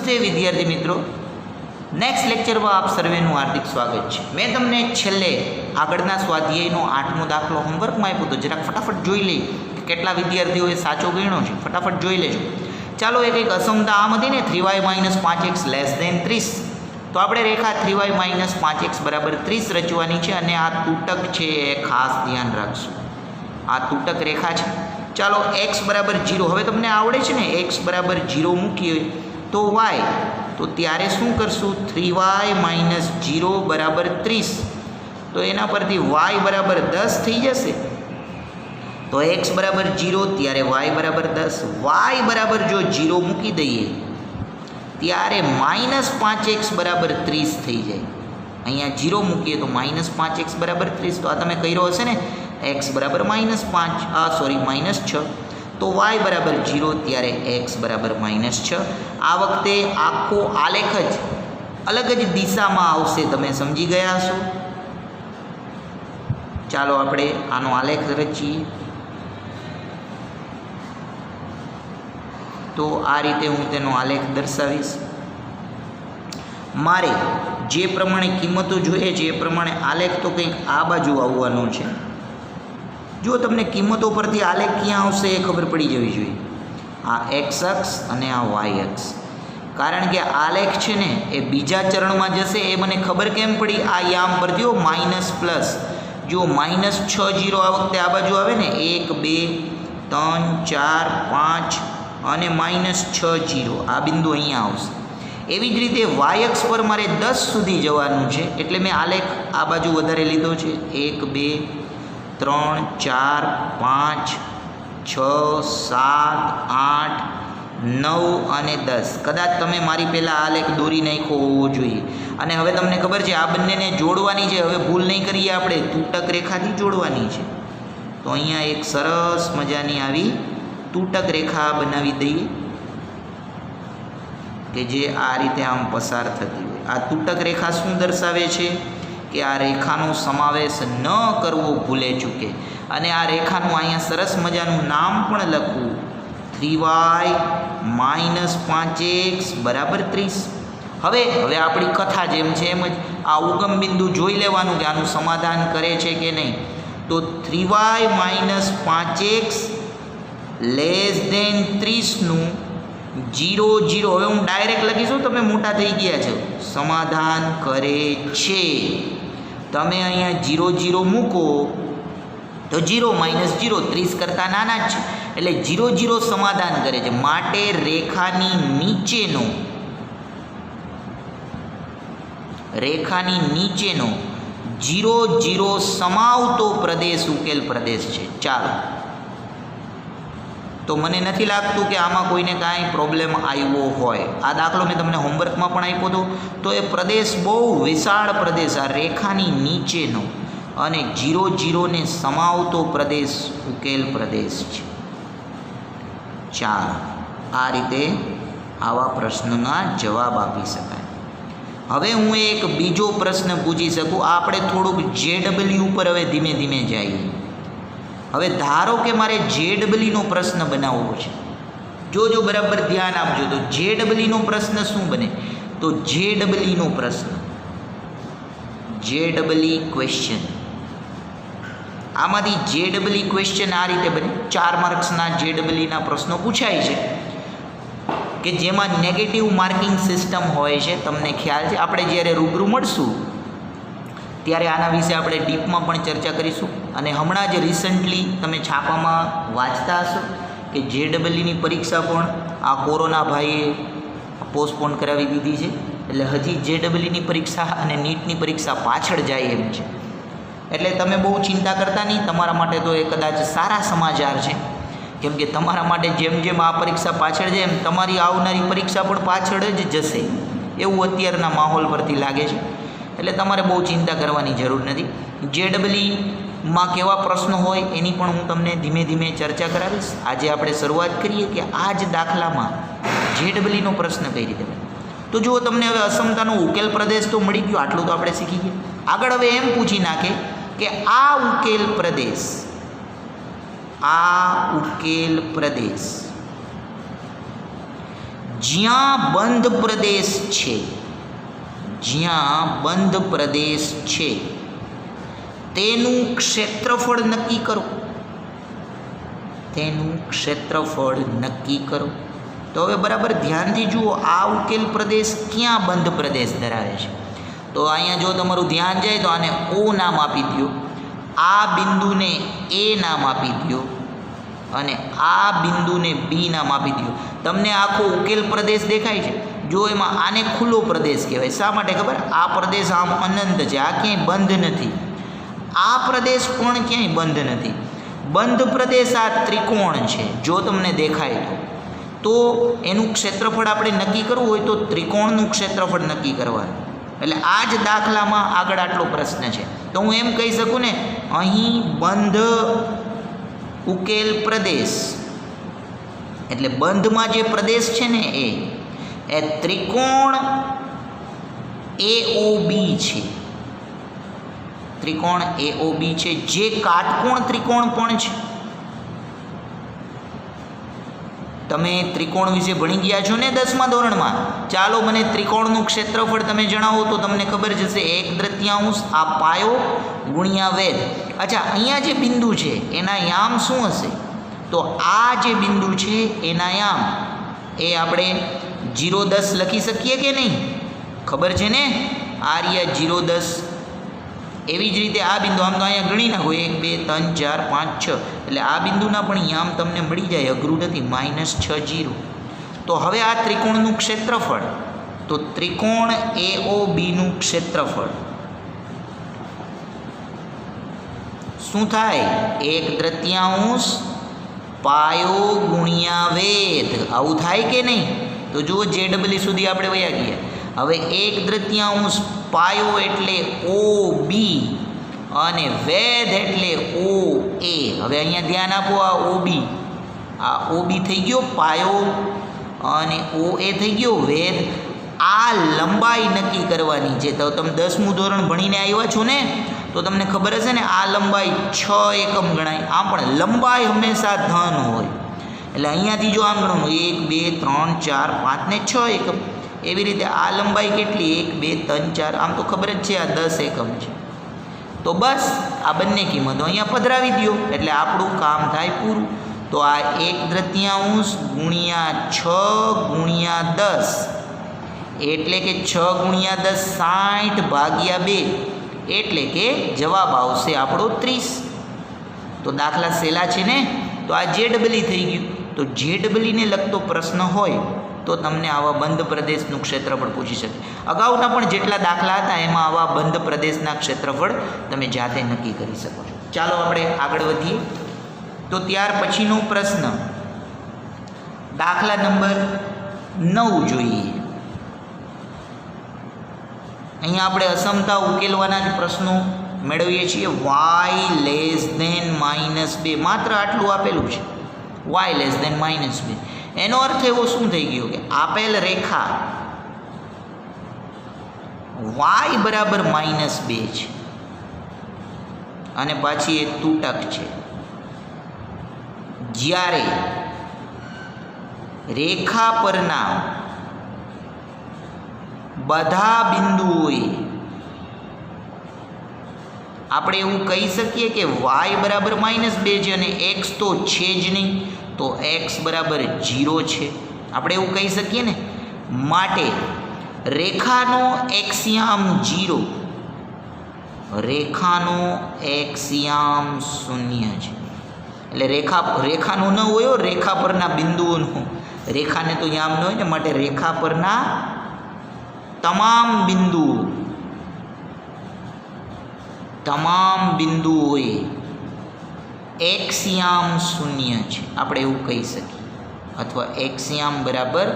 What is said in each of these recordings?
નમસ્તે વિદ્યાર્થી મિત્રો, નેક્સ્ટ લેક્ચરમાં આપ સર્વેનું હાર્દિક સ્વાગત છે। મેં તમને છેલ્લે આગળના સ્વાધ્યાયનો 8મો દાખલો હોમવર્કમાં આપ્યો તો જરાક ફટાફટ જોઈ લઈ કે કેટલા વિદ્યાર્થીઓએ સાચો ગણ્યો છે, ફટાફટ જોઈ લેજો। ચાલો એક અસમતા આમ હતી ને 3y - 5x < 30, તો આપણે રેખા 3y - 5x = 30 રચવાની છે અને આ તૂટક છે એ ખાસ ધ્યાન રાખશું। આ તૂટક રેખા છે। ચાલો x = 0, હવે તમને આવડે છે ને x = 0 મૂકીએ તો y, તો ત્યારે શું કરશું 3y - 0 = 30, તો એના પરથી y = 10 થઈ જશે। તો x = 0 ત્યારે y = 10, y બરાબર જો 0 મૂકી દઈએ ત્યારે -5x = 30 થઈ જાય। અહીંયા 0 મૂકીએ તો -5x = 30, તો આ તમે કર્યો હશે ને x = -6, તો y = 0 ત્યારે x = -6। આ વખતે આખો આલેખ જ અલગ જ દિશામાં આવશે, તમે સમજી ગયા છો। ચાલો આપણે આનો આલેખ રચીએ। તો આ રીતે હું તેનો આલેખ દર્શાવીશ। મારે જે પ્રમાણે કિંમતો જોઈએ છે એ પ્રમાણે આલેખ તો કંઈક આ બાજુ આવવાનો છે। જો તમને કિંમતો પરથી આલેખ ક્યાં આવશે એ ખબર પડી જવી જોઈએ। આ x અક્ષ અને આ y અક્ષ, કારણ કે આલેખ છે ને એ બીજા ચરણમાં જશે એ મને ખબર કેમ પડી, આ યામ પરથી માઇનસ પ્લસ, જો -60 આ વખતે આ બાજુ આવે ને 1 2 3 4 5 અને -60 આ બિંદુ અહીંયા આવશે। એવી જ રીતે y અક્ષ પર મારે 10 સુધી જવાનું છે, એટલે મેં આલેખ આ બાજુ વધારે લીધો છે। 1 2 3 4 5 6 7 8 9 અને 10, કદાચ તમે મારી પહેલાં આલેખ દોરી નાખ્યો હોવો જોઈએ। અને હવે તમને ખબર છે આ બંનેને જોડવાની છે, હવે ભૂલ નહીં કરીએ, આપણે તૂટક રેખાથી જોડવાની છે। તો અહીંયા એક સરસ મજાની આવી તૂટક રેખા બનાવી દઈએ કે જે આ રીતે આમ પસાર થતી હોય। આ તૂટક રેખા શું દર્શાવે છે કે આ રેખાનો સમાવેશ ન કરવો ભૂલે ચૂકે, અને આ રેખાનું અહીંયા સરસ મજાનું નામ પણ લખવું, 3y - 5x = 30। હવે આપણી કથા જેમ છે એમ જ આ ઉગમ બિંદુ જોઈ લેવાનું કે આનું સમાધાન કરે છે કે નહીં। તો 3y - 5x < 30 નું 0 0, હવે હું ડાયરેક્ટ લખીશું, તમે મોટા થઈ ગયા છો, સમાધાન કરે છે। તમે અહીંયા 0 0 મૂકો તો 0 - 0 30 કરતાં નાના જ છે, એટલે 0 0 સમાધાન કરે છે। માટે રેખાની નીચેનો 0 0 સમાવતો પ્રદેશ ઉકેલ પ્રદેશ છે। ચાલો, તો મને નથી લાગતું કે આમાં કોઈને કાંઈ પ્રોબ્લેમ આવ્યો હોય। આ દાખલો મેં તમને હોમવર્કમાં પણ આપ્યો હતો, તો એ પ્રદેશ બહુ વિશાળ પ્રદેશ, આ રેખાની નીચેનો અને 0 0 ને સમાવતો પ્રદેશ ઉકેલ પ્રદેશ છે। ચાલો, આ રીતે આવા પ્રશ્નના જવાબ આપી શકાય। હવે હું એક બીજો પ્રશ્ન પૂછી શકું, આપણે થોડુંક JW ઉપર હવે ધીમે ધીમે જઈએ। હવે ધારો કે મારે JW નો પ્રશ્ન બનાવવો છે, જો બરાબર ધ્યાન આપજો। તો JW નો પ્રશ્ન શું બને, તો JW નો પ્રશ્ન, JW ક્વેશ્ચન, આમાંથી JW ક્વેશ્ચન આ રીતે બને। 4 માર્ક્સના JW ના પ્રશ્નો પૂછાય છે કે જેમાં નેગેટિવ માર્કિંગ સિસ્ટમ હોય છે, તમને ખ્યાલ છે। આપણે જ્યારે રૂબરૂ મળશું ત્યારે આના વિશે આપણે ડીપમાં પણ ચર્ચા કરીશું। અને હમણાં જ રિસન્ટલી તમે છાપામાં વાંચતા હશો કે JW પરીક્ષા પણ આ કોરોના ભાઈએ પોસ્ટપોન કરાવી દીધી છે, એટલે હજી JW પરીક્ષા અને નીટની પરીક્ષા પાછળ જાય એમ છે। એટલે તમે બહુ ચિંતા કરતા નહીં, તમારા માટે તો એ કદાચ સારા સમાચાર છે, કેમ કે તમારા માટે જેમ જેમ આ પરીક્ષા પાછળ જાય એમ તમારી આવનારી પરીક્ષા પણ પાછળ જ જશે, એવું અત્યારના માહોલ પરથી લાગે છે। એટલે તમારે બહુ ચિંતા કરવાની જરૂર નથી। JWમાં કેવા પ્રશ્નો હોય એની પણ હું તમને ધીમે ધીમે ચર્ચા કરાવીશ। આજે આપણે શરૂઆત કરીએ કે આ જ દાખલામાં JWનો પ્રશ્ન કઈ રીતે બને। તો જુઓ, તમને હવે અસમતાનો ઉકેલ પ્રદેશ તો મળી ગયો, આટલું તો આપણે શીખી ગયા। આગળ હવે એમ પૂછી નાખે કે આ ઉકેલ પ્રદેશ જ્યાં બંધ પ્રદેશ છે, જ્યાં બંધ પ્રદેશ છે તેનું ક્ષેત્રફળ નક્કી કરો, તેનું ક્ષેત્રફળ નક્કી કરો. તો હવે બરાબર ધ્યાનથી જુઓ, આ ઉકેલ પ્રદેશ ક્યાં બંધ પ્રદેશ ધરાવે છે. તો અહીંયા જો તમારું ધ્યાન જાય તો આને ઓ નામ આપી દો, આ બિંદુને એ નામ આપી દો અને આ બિંદુને બી નામ આપી દો. તમને આખો ઉકેલ પ્રદેશ દેખાય છે. જો એમાં આને ખુલ્લો પ્રદેશ કહેવાય. શા માટે ખબર? આ પ્રદેશ આમ અનંત છે, આ ક્યાંય બંધ નથી. આ પ્રદેશ પણ ક્યાંય બંધ નથી. બંધ પ્રદેશ આ ત્રિકોણ છે, જો તમને દેખાય તો એનું ક્ષેત્રફળ આપણે નક્કી કરવું હોય તો ત્રિકોણનું ક્ષેત્રફળ નક્કી કરવાનું. એટલે આ જ દાખલામાં આગળ આટલો પ્રશ્ન છે. તો હું એમ કહી શકું ને, અહીં બંધ ઉકેલ પ્રદેશ એટલે બંધમાં જે પ્રદેશ છે ને એ ત્રિકોણ AOB છે. ત્રિકોણ AOB છે, જે કાટકોણ ત્રિકોણ પણ છે. તમે ત્રિકોણ વિશે ભણી ગયા છો ને 10મા ધોરણમાં. ચાલો મને ત્રિકોણનું ક્ષેત્રફળ તમે જણાવો તો તમને ખબર જશે 1/3 આ પાયો ગુણ્યા વેધ. અચ્છા, અહીંયા જે બિંદુ છે એના યામ શું હશે? તો આ જે બિંદુ છે એના યામ એ આપણે 0.10 લખી શકીએ કે નહીં? ખબર છે ને, આ રહ્યા 0.10. એવી જ રીતે આ બિંદુ, આમ તો અહીંયા ગણી નાખો 1 2 3 4 5 6, એટલે આ બિંદુના પણ યામ તમને મળી જાય, અઘરું નથી, -6 0. તો હવે આ ત્રિકોણનું ક્ષેત્રફળ, તો ત્રિકોણ AOBનું ક્ષેત્રફળ શું થાય? 1/3 પાયો ગુણ્યા વેધ. આવું થાય કે નહીં? તો જુઓ, JEE સુધી આપણે વયા ગયા. હવે 1/3 પાયો એટલે OB અને વેધ એટલે OA. હવે અહીંયા ધ્યાન આપો, આ OB, આ OB થઈ ગયો પાયો અને OA થઈ ગયો વેધ. આ લંબાઈ નક્કી કરવાની છે. તો તમે 10મું ધોરણ ભણીને આવ્યા છો ને, તો તમને ખબર હશે ને, આ લંબાઈ 6 એકમ ગણાય. આમ પણ લંબાઈ હંમેશા ધન હોય. એટલે અહીંયાથી જો આમ ગણવાનું 1 2 3 4 5 ને 6 એકમ. એવી રીતે આ લંબાઈ કેટલી? 1 2 3 4, આમ તો ખબર જ છે આ 10 એકમ છે. તો બસ આ બંને કિંમતો અહીંયા પધરાવી દો એટલે આપણું કામ થાય પૂરું. તો આ 1/3 ગુણ્યા 6 ગુણ્યા 10 એટલે કે 6 ગુણ્યા 10 60 ભાગ્યા 2, એટલે કે જવાબ આવશે આપણો 30. તો દાખલા સહેલા છે ને. તો આ JEE થઈ ગયું. તો JEE ને લગતો પ્રશ્ન હોય તો તમને આવા બંધ પ્રદેશનું ક્ષેત્રફળ પૂછી શકે. અગાઉના પણ જેટલા દાખલા હતા એમાં આવા બંધ પ્રદેશના ક્ષેત્રફળ તમે જાતે નક્કી કરી શકો છો. ચાલો આપણે આગળ વધીએ. તો ત્યાર પછીનો પ્રશ્ન દાખલા નંબર 9 જોઈએ. અહીંયા આપણે અસમતા ઉકેલવાના જ પ્રશ્નો મેળવીએ છીએ. y<−2, માત્ર આટલું આપેલું છે, y<−2. એનો અર્થ એવો શું થઈ ગયો કે આપેલ રેખા y બરાબર -2 છે અને પાછી એ તૂટક છે. જ્યારે રેખા પરના બધા બિંદુઓએ આપણે એવું કહી શકીએ કે y બરાબર -2 છે અને x તો છે જ નહીં, તો x બરાબર 0 છે. આપણે એવું કહી શકીએ ને. માટે રેખાનો એક્સિયામ 0, રેખાનો એક્સિયામ 0 છે. એટલે રેખાનો ન હોય, રેખા પરના બિંદુઓનો. રેખાને તો યામ ન હોય ને, માટે રેખા પરના તમામ બિંદુઓએ એક્સિયામ 0 છે. આપણે એવું કહી શકીએ, અથવા એક્સિયામ બરાબર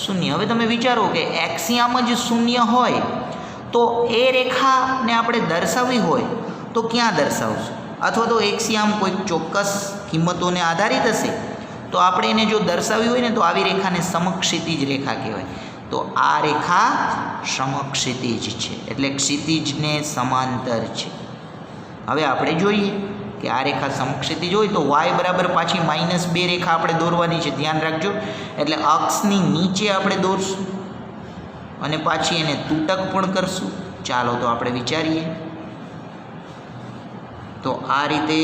0. હવે તમે વિચારો કે એક્સિયામ જ 0 હોય તો એ રેખાને આપણે દર્શાવવી હોય તો ક્યાં દર્શાવશું? અથવા તો એક્સિયામ કોઈ ચોક્કસ કિંમતોને આધારિત હશે. તો આપણે એને જો દર્શાવવી હોય ને તો આવી રેખાને સમક્ષિતિજ રેખા કહેવાય. તો આ રેખા સમક્ષિતિજ છે, એટલે ક્ષિતિજને સમાંતર છે. હવે આપણે જોઈએ કે આ રેખા સમક્ષિતિજ હોય તો y બરાબર પાછી -2 રેખા આપણે દોરવાની છે, ધ્યાન રાખજો. એટલે અક્ષની નીચે આપણે દોરશું અને પાછી એને તૂટક પણ કરશું. ચાલો તો આપણે વિચારીએ. તો આ રીતે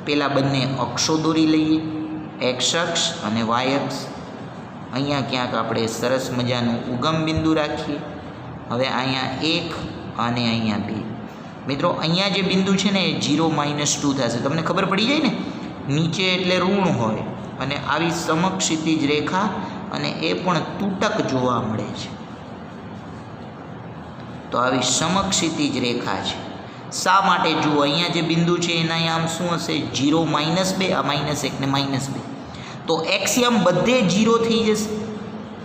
પેલા બંને અક્ષો દોરી લઈએ, x અક્ષ અને y અક્ષ. અહીંયા ક્યાંક આપણે સરસ મજાનું ઉગમ બિંદુ રાખીએ. હવે અહીંયા 1 અને અહીંયા 2. મિત્રો અહીંયા જે બિંદુ છે ને એ 0 - 2 થશે. તમને ખબર પડી જાય ને, નીચે એટલે ઋણ હોય અને આવી સમક્ષિતિજ રેખા અને એ પણ તૂટક જોવા મળે છે. તો આવી સમક્ષિતિજ રેખા છે. શા માટે? જુઓ અહીંયા જે બિંદુ છે એના આમ શું હશે? 0 - 2, આ -1 ને -2. તો એક્સિયમ બધે 0 થઈ જશે.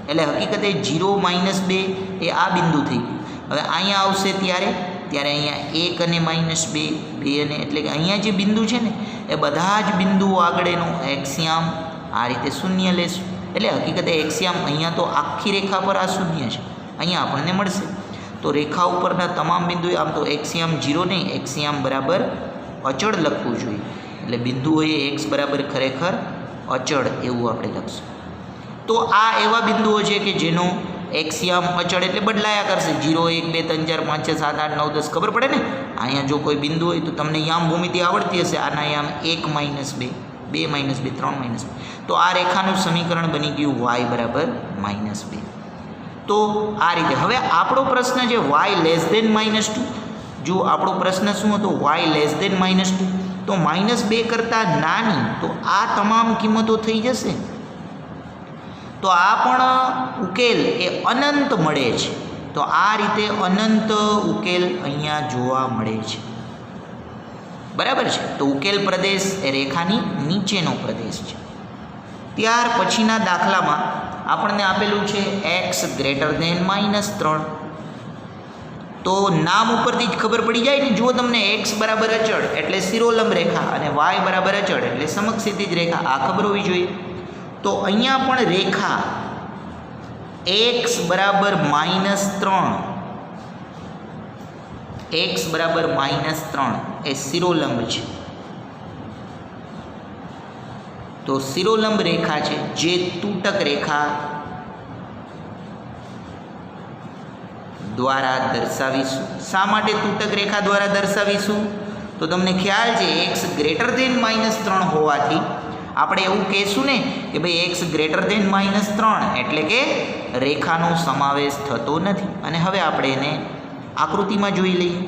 એટલે હકીકતે 0 - 2 એ આ બિંદુ થઈ ગયું. હવે અહીંયા આવશે ત્યારે અહીંયા 1 અને -2, 2 અને એટલે કે અહીંયા જે બિંદુ છે ને એ બધા જ બિંદુઓ આગળ એનો એક્સિયમ આ રીતે શૂન્ય લેશું. એટલે હકીકતે એક્સિયમ અહીંયા તો આખી રેખા પર આ શૂન્ય છે, અહીંયા આપણને મળશે. તો રેખા ઉપરના તમામ બિંદુએ આમ તો એક્સિયમ 0 નહીં, એક્સિયમ બરાબર અચળ લખવું જોઈએ. એટલે બિંદુઓએ x બરાબર ખરેખર અચળ એવું આપણે લખશું. તો આ એવા બિંદુઓ છે કે જેનો એક્સિયમ અચળ એટલે બદલાયા કરશે. 0, 1, 2, 3, 4, 5, 6, 7, 8, 9, 10 ખબર પડે ને. અહીંયા જો કોઈ બિંદુ હોય તો તમને યામ ભૂમિતિ આવડતી હશે. આના યામ 1 - 2, 2 - 2, 3 - 2. તો આ રેખાનું સમીકરણ બની ગયું y બરાબર -2. તો આ રીતે હવે આપણો પ્રશ્ન છે y <-2. જો આપણો પ્રશ્ન શું હતો? y <-2. તો -2 કરતાં નાની તો આ તમામ કિંમતો થઈ જશે. તો આ પણ ઉકેલ એ અનંત મળે છે. તો આ રીતે અનંત ઉકેલ અહીંયા જોવા મળે છે. બરાબર છે. તો ઉકેલ પ્રદેશ એ રેખાની નીચેનો પ્રદેશ છે. ત્યાર પછીના દાખલામાં આપણને આપેલું છે x <-3. તો નામ ઉપરથી જ ખબર પડી જાય ને. જુઓ તમને x બરાબર અચળ એટલે શિરોલંબ રેખા અને y બરાબર અચળ એટલે સમક્ષિતિજ રેખા, આ ખબર હોવી જોઈએ. તો અહીંયા પણ રેખા x બરાબર -3, x બરાબર -3 એ શિરોલંબ છે. તો શિરોલંબ રેખા છે જે તૂટક રેખા દ્વારા દર્શાવીશું. શા માટે તૂટક રેખા દ્વારા દર્શાવીશું? તો તમને ખ્યાલ છે x <-3 હોવાથી આપણે એવું કહેશું ને કે ભાઈ x <-3 એટલે કે રેખાનો સમાવેશ થતો નથી. અને હવે આપણે એને આકૃતિમાં જોઈ લઈએ.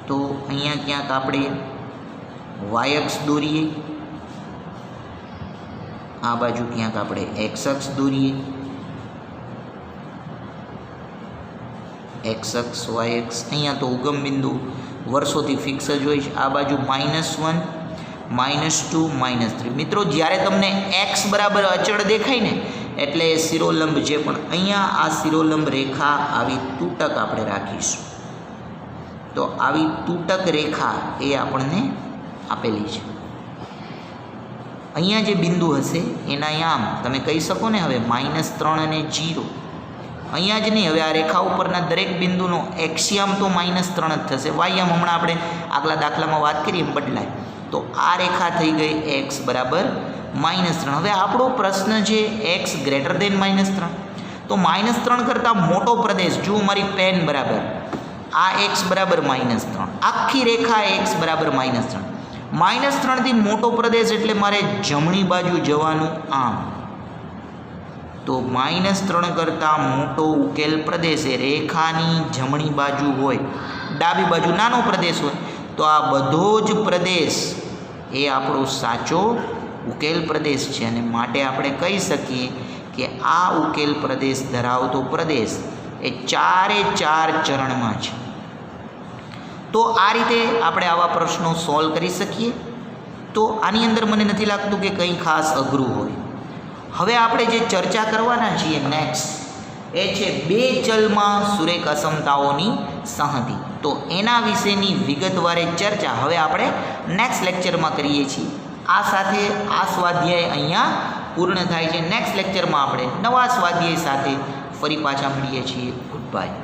તો અહીંયા ક્યાંક આપણે y અક્ષ દોરીએ, આ બાજુ ક્યાંક આપણે x અક્ષ દોરીએ, x અક્ષ y અક્ષ. અહીંયા તો ઉગમ બિંદુ વર્ષોથી ફિક્સ જ હોય છે. આ બાજુ -1, -2, -3. મિત્રો જ્યારે તમને x બરાબર અચળ દેખાય ને એટલે શિરોલંબ છે, પણ અહીંયા આ શિરોલંબ રેખા આવી તૂટક આપણે રાખીશું. તો આવી તૂટક રેખા એ આપણને આપેલી છે. અહીંયા જે બિંદુ હશે એના યામ તમે કહી શકો ને હવે -3 અને 0. અહીંયા જ નહીં, હવે આ રેખા ઉપરના દરેક બિંદુનો એક્સિયમ તો -3 જ થશે. વાયમ હમણાં આપણે આગલા દાખલામાં વાત કરીએ એમ બદલાય. તો આ રેખા થઈ ગઈ x બરાબર -3. હવે આપણો પ્રશ્ન છે x <-3. તો -3 કરતાં મોટો પ્રદેશ, જુઓ મારી પેન બરાબર, આ x બરાબર -3, આખી રેખા x બરાબર -3. -3 થી મોટો પ્રદેશ એટલે મારે જમણી બાજુ જવાનું આમ. તો -3 કરતાં મોટો ઉકેલ પ્રદેશ એ રેખાની જમણી બાજુ હોય, ડાબી બાજુ નાનો પ્રદેશ હોય. તો આ બધો જ પ્રદેશ એ આપણો સાચો ઉકેલ પ્રદેશ છે. અને માટે આપણે કહી શકીએ કે આ ઉકેલ પ્રદેશ ધરાવતો પ્રદેશ એ 4 ચરણમાં છે. તો આ રીતે આપણે આવા પ્રશ્નો સોલ્વ કરી શકીએ. તો આની અંદર મને નથી લાગતું કે કંઈ ખાસ અઘરું હોય. હવે આપણે જે ચર્ચા કરવાના છીએ નેક્સ્ટ એ છે બે ચલમાં સુરેખ અસમતાઓની સંહતિ. તો એના વિશેની વિગતવારે ચર્ચા હવે આપણે નેક્સ્ટ લેક્ચરમાં કરીએ છીએ. આ સાથે આ સ્વાધ્યાય અહીંયા પૂર્ણ થાય છે. નેક્સ્ટ લેક્ચરમાં આપણે નવા સ્વાધ્યાય સાથે ફરી પાછા મળીએ છીએ. Good bye.